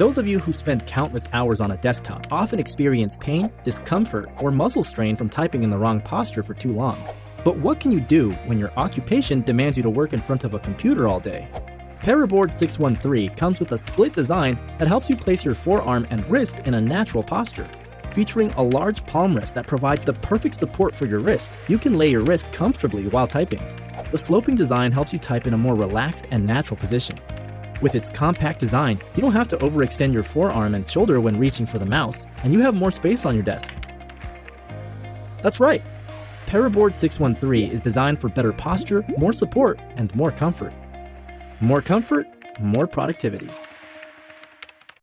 Those of you who spend countless hours on a desktop often experience pain, discomfort, or muscle strain from typing in the wrong posture for too long. But what can you do when your occupation demands you to work in front of a computer all day? PERIBOARD-613 comes with a split design that helps you place your forearm and wrist in a natural posture. Featuring a large palm rest that provides the perfect support for your wrist, you can lay your wrist comfortably while typing. The sloping design helps you type in a more relaxed and natural position. With its compact design, you don't have to overextend your forearm and shoulder when reaching for the mouse, and you have more space on your desk. That's right! PERIBOARD-613 is designed for better posture, more support, and more comfort. More comfort, more productivity.